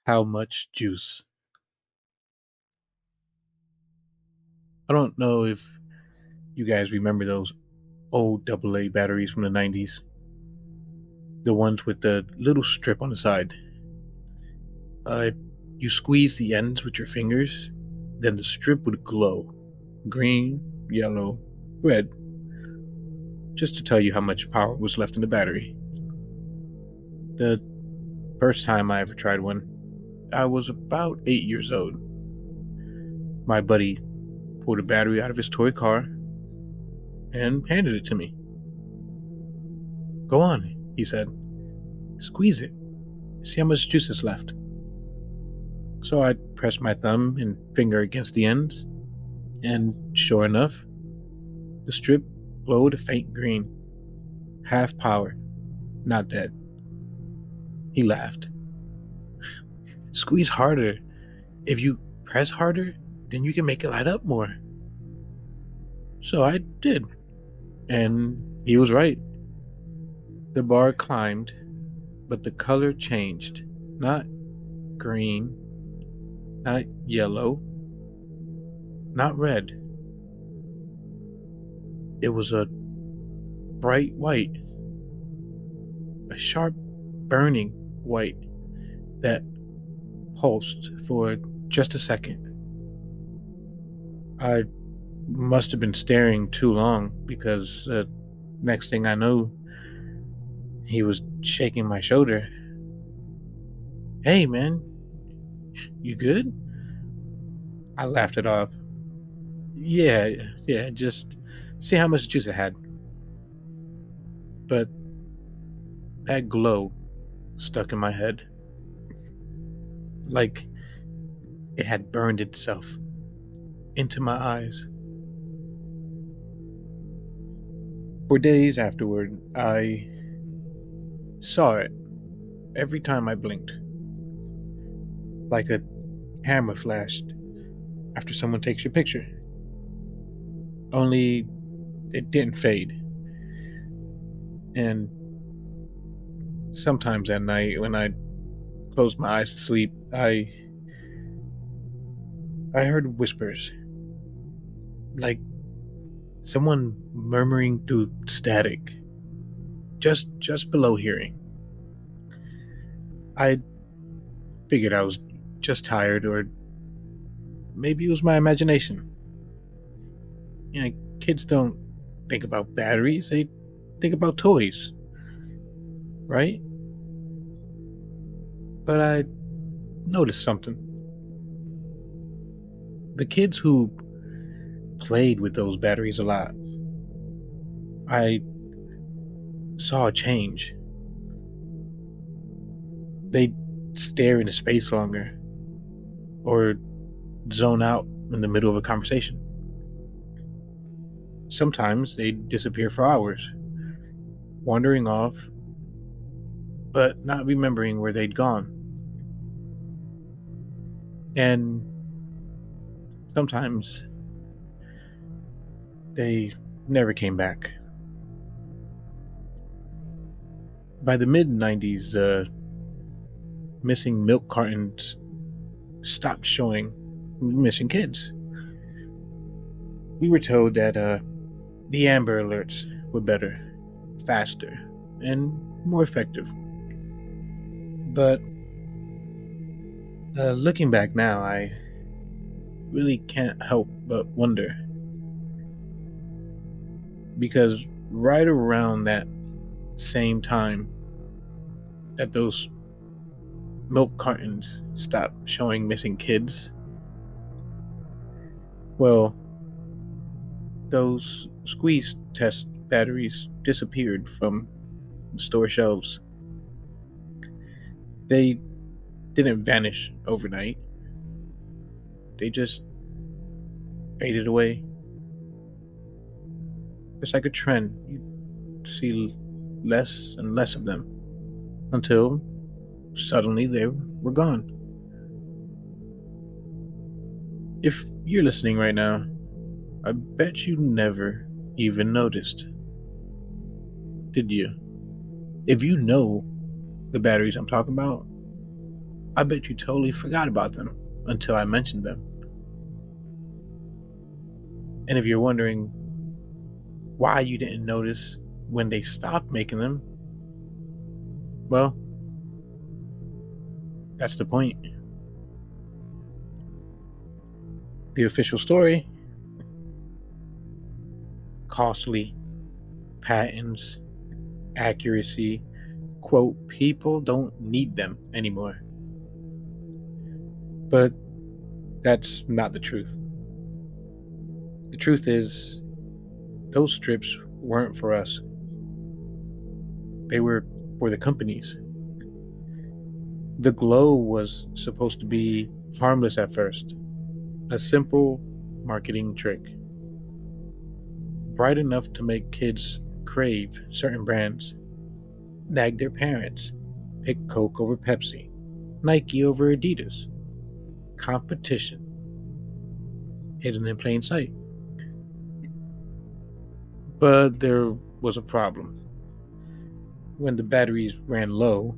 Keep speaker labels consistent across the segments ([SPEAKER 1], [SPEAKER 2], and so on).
[SPEAKER 1] How much juice? I don't know if you guys remember those old AA batteries from the 90s. The ones with the little strip on the side. Uh, you squeeze the ends with your fingers, then the strip would glow. Green, yellow, red. Just to tell you how much power was left in the battery. The first time I ever tried one, I was about 8 years old. My buddy pulled a battery out of his toy car and handed it to me. Go on, he said. Squeeze it. See how much juice is left. So I pressed my thumb and finger against the ends, and sure enough, the strip glowed a faint green. Half power, not dead. He laughed. Squeeze harder. If you press harder, then you can make it light up more. So I did, and he was right. The bar climbed, but the color changed. Not green, not yellow, not red. It was a bright white, a sharp, burning white that pulsed for just a second. I must have been staring too long because next thing I know, he was shaking my shoulder. Hey, man, you good? I laughed it off. Yeah, yeah, just see how much juice it had. But that glow stuck in my head. Like it had burned itself into my eyes. For days afterward, I saw it every time I blinked. Like a camera flashed after someone takes your picture. Only it didn't fade. And sometimes at night when I closed my eyes to sleep, I heard whispers. Like someone murmuring through static. Just below hearing. I figured I was just tired, or maybe it was my imagination. You know, kids don't think about batteries, they think about toys, right? But I noticed something. The kids who played with those batteries a lot, I saw a change. They'd stare into space longer, or zone out in the middle of a conversation. Sometimes they'd disappear for hours, wandering off, but not remembering where they'd gone. And sometimes they never came back. By the mid 90s, missing milk cartons stopped showing missing kids. We were told that the Amber Alerts were better, faster, and more effective. But looking back now, I really can't help but wonder. Because right around that same time that those milk cartons stopped showing missing kids, well, those squeeze test batteries disappeared from store shelves. They didn't vanish overnight. They just faded away. It's like a trend. You see less and less of them until suddenly they were gone. If you're listening right now, I bet you never even noticed. Did you? If you know the batteries I'm talking about, I bet you totally forgot about them until I mentioned them. And if you're wondering why you didn't notice when they stopped making them, well, that's the point. The official story: costly, patents, accuracy. Quote, people don't need them anymore. But that's not the truth. The truth is, those strips weren't for us, they were for the companies. The glow was supposed to be harmless at first, a simple marketing trick, bright enough to make kids crave certain brands, nag their parents, pick Coke over Pepsi, Nike over Adidas. Competition hidden in plain sight. But there was a problem. When the batteries ran low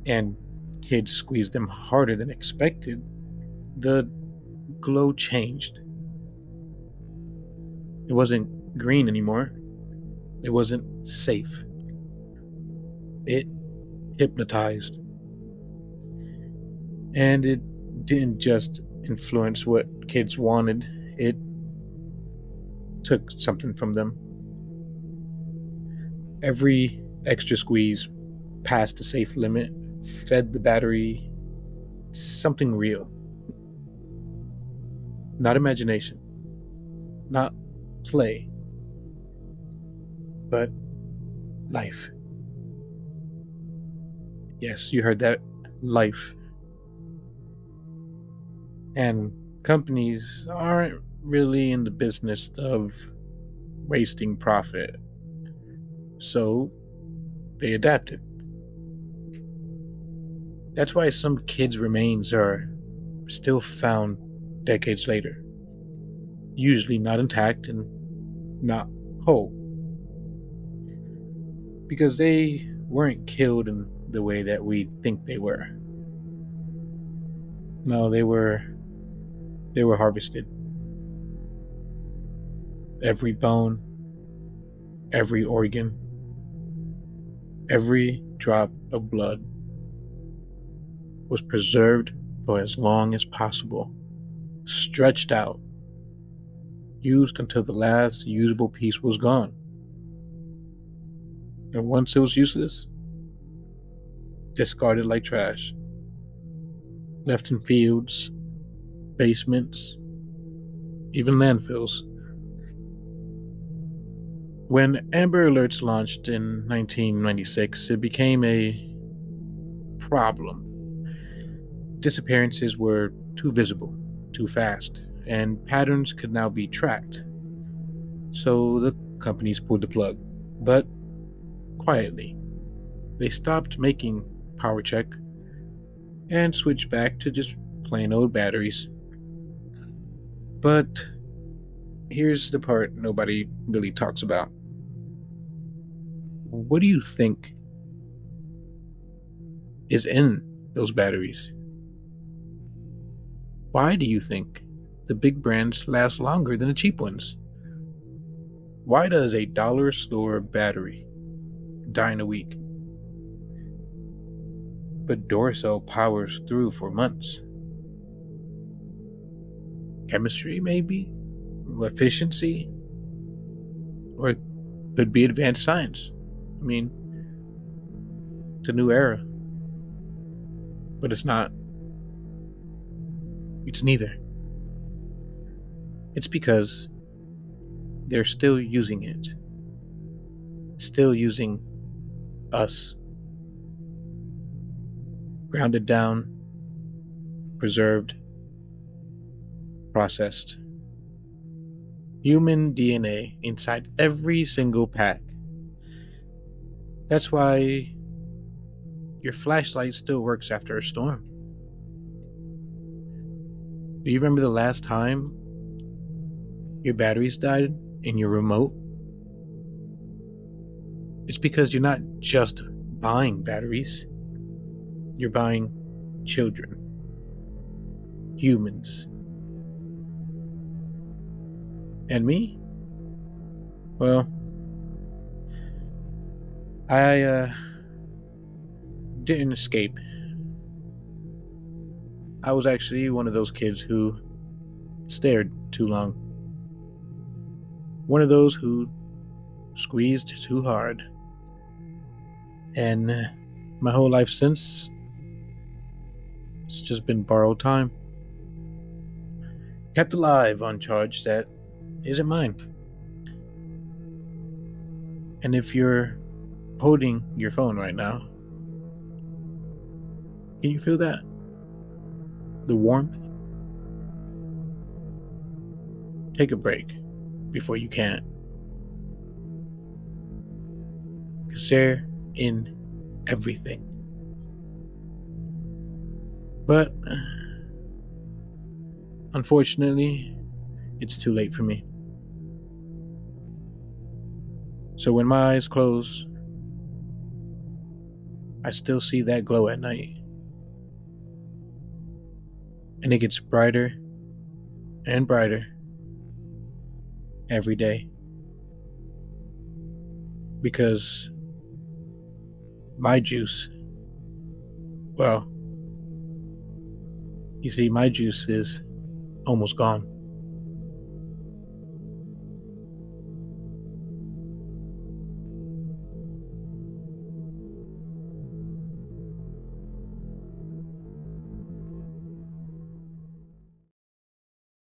[SPEAKER 1] and kids squeezed them harder than expected, the glow changed. It wasn't green anymore. It wasn't safe. It hypnotized. And it didn't just influence what kids wanted, it took something from them. Every extra squeeze past the safe limit fed the battery something real. Not imagination, not play, but life. Yes, you heard that. Life. And companies aren't really in the business of wasting profit, so they adapted. That's why some kids' remains are still found decades later, usually not intact and not whole, because they weren't killed in the way that we think they were. No, they were harvested. Every bone, every organ, every drop of blood was preserved for as long as possible, stretched out, used until the last usable piece was gone. And once it was useless, discarded like trash, left in fields, basements, even landfills. When Amber Alerts launched in 1996, it became a problem. Disappearances were too visible, too fast, and patterns could now be tracked. So the companies pulled the plug, but quietly. They stopped making Power Check and switched back to just plain old batteries. But here's the part nobody really talks about. What do you think is in those batteries? Why do you think the big brands last longer than the cheap ones? Why does a dollar store battery die in a week, but Duracell powers through for months? Chemistry, maybe? Efficiency? Or it could be advanced science. I mean, it's a new era. But it's not. It's neither. It's because they're still using it. Still using us. Grounded down, preserved, processed. Human DNA inside every single pack. That's why your flashlight still works after a storm. Do you remember the last time your batteries died in your remote? It's because you're not just buying batteries. You're buying children, humans. And me? Well, I didn't escape. I was actually one of those kids who stared too long. One of those who squeezed too hard. And my whole life since, it's just been borrowed time. Kept alive on charge that isn't mine. And if you're holding your phone right now, can you feel that? The warmth? Take a break before you can't. Because they're in everything. But unfortunately, it's too late for me. So when my eyes close, I still see that glow at night. And it gets brighter and brighter every day. Because my juice, well, you see, my juice is almost gone.